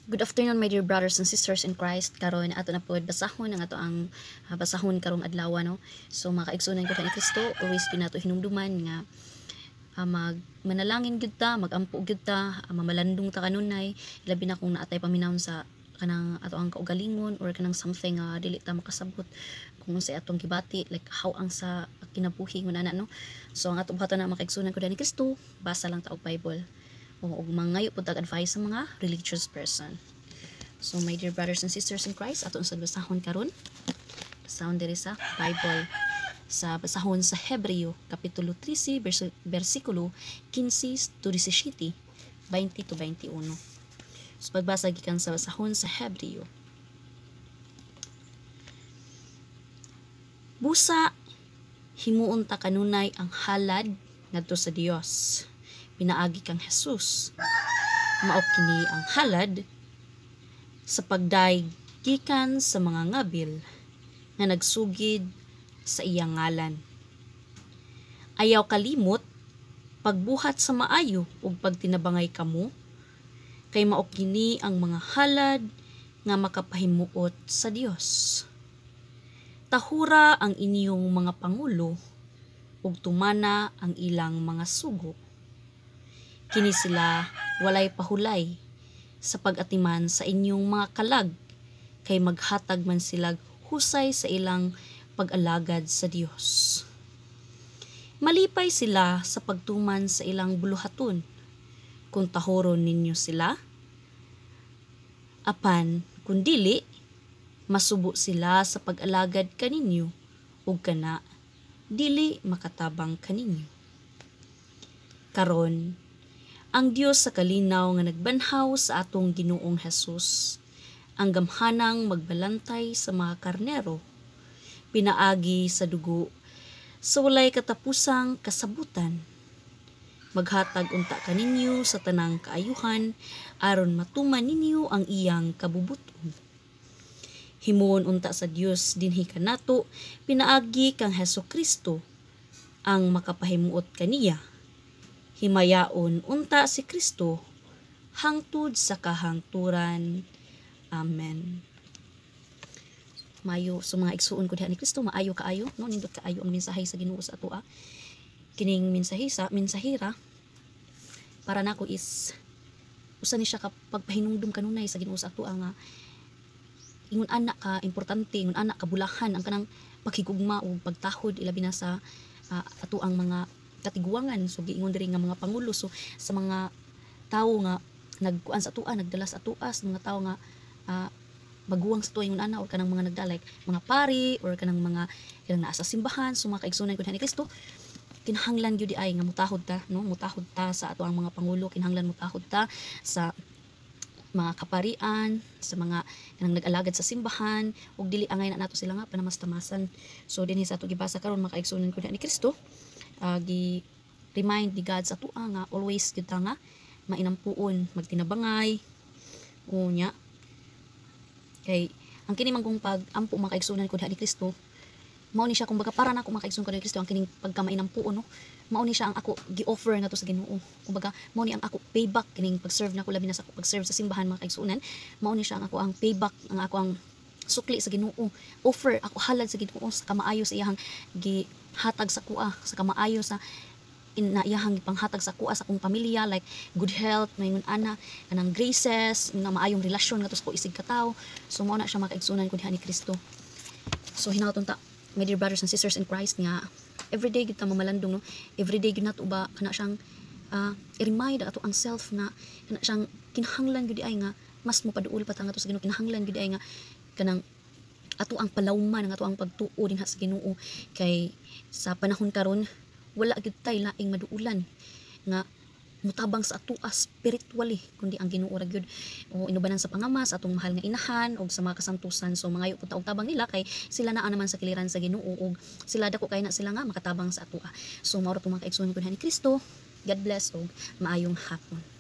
Good afternoon, my dear brothers and sisters in Christ. Karon ato na pod basahon ang ato ang basahon karong adlaw no. So makaigsunan ko ni Kristo, always ginato hinumduman nga manalangin gyud ta, magampo gyud ta, mamalandong ta kanunay, labi na kung naatay paminawon sa kanang ato ang kaugalingon or kanang something dili ta makasabot kung sa atong gibati, like how ang sa kinabuhi nguna na no. So ang ato buhaton na makaigsunan ko ni Kristo, basa lang ta og Bible. O mangayo po tag-advise sa mga religious person. So my dear brothers and sisters in Christ, ato sa basahon karon. Basahon diri sa Bible. Sa basahon sa Hebreo, kapitulo 13, versikulo 15 to 17, 20 to 21. So pagbasa gikan sa basahon sa Hebreo. Busa himuon ta kanunay ang halad ngadto sa Dios. Pinaagi kang Jesus. Mao kini ang halad sa pagdaig gikan sa mga ngabil nga nagsugid sa iyang ngalan. Ayaw kalimot pagbuhat sa maayo ug pagtinabangay kamo kay mao kini ang mga halad nga makapahimuot sa Dios. Tahura ang inyong mga pangulo ug tumana ang ilang mga sugo. Kini sila walay pahulay sa pag-atiman sa inyong mga kalag, kay maghatag man sila husay sa ilang pag-alagad sa Dios. Malipay sila sa pagtuman sa ilang buluhaton, kung tahoron ninyo sila. Apan, kung dili, masubo sila sa pag-alagad kaninyo, ug kana, dili makatabang kaninyo. Karon, ang Dios sa kalinaw nga nagbanhaw sa atong Ginoong Hesus, ang gamhanang magbalantay sa mga karnero, pinaagi sa dugo, sa walay katapusang kasabutan. Maghatag unta kaninyo sa tanang kaayuhan, aron matuman ninyo ang iyang kabubuton. Himuon unta sa Dios dinhi kanato, pinaagi kang Hesukristo, ang makapahimuot kaniya. Himayaon unta si Kristo hangtod sa kahangturan. Amen. Mayo so mga igsuon ko diha ni Kristo, maayo kaayo no, nindot kaayo ang mensahe sa Ginoo sa atoa. Kining mensahira para nako is usa ni siya ka pagpahinungdom kanunay sa Ginoo sa atoa nga ingon anak ka importante, ingon anak kabulahan ang kanang paghigugma o pagtahod ilabi na sa atoang mga katiguangan. So giingon diri nga mga pangulo, so sa mga tawo nga nagkuan sa atoa, nagdala sa atoa, sa mga tawo nga baguwang sa tuwa ingon ana or kanang mga nagdala like mga pari or kanang mga ilang naa sa simbahan. So mga kaigsunan ko ni Kristo, kinahanglan gyud ay nga mutahod ta no, mutahod ta sa atoang mga pangulo, kinahanglan mutahod ta sa mga kaparian, sa mga kanang nag-alagad sa simbahan, ug dili angay na nato sila nga panamastamasan. So dinhi sa ato gibasa karon mga kaigsunan ko ni Kristo, remind ni God sa tua nga always kita nga mainampuon, magtinabangay unya kay ang kini mangkong pag-ampo makaigsunan ko diha ni Kristo, mao ni siya kumbaga para nako makaigsunan ko ni Kristo ang kining pagkamainampuon no, mao ni siya ang ako gi-offer nga to sa Ginoo, kumbaga mao ni ang ako payback kining pag-serve nako labi na sa pag-serve sa simbahan mga kaigsunan, mao ni siya ang ako ang payback, ang ako ang sukli sa Ginoo, offer ako halad sa Ginoo sa kamaayo sa iyang gihatag sa kuha, sa kamaayo sa iyahang panghatag sa kuha sa akong pamilya, like good health, mayngon ana kanang graces, nga maayong relasyon nga tos ko isig katawo. So mao na siya makaigsunan ko diha ni Kristo. So hinawton ta my dear brothers and sisters in Christ nga everyday gid ta mamalandong no, everyday gid nato ba kana siyang i-remind ato ang self nga kana siyang kinahanglan gid ay nga mas mopaduol pa ta nga to sa Ginoo, kinahanglan gid ay nga kanang ato ang palawman ang ato ang pagtuo dinha sa Ginoo, kay sa panahon karon wala gid tay laing maduulan nga mutabang sa ato spiritually kundi ang Ginoo ra gyud o inubanan sa pangamas atong mahal nga inahan o sa mga kasantusan. So mangayo pud ta og tabang nila kay sila naa naman sa kiliran sa Ginoo ug sila dako kay na sila nga makatabang sa ato. So mao ra tong mga kaigsunan ko ni Kristo. God bless og maayong hapon.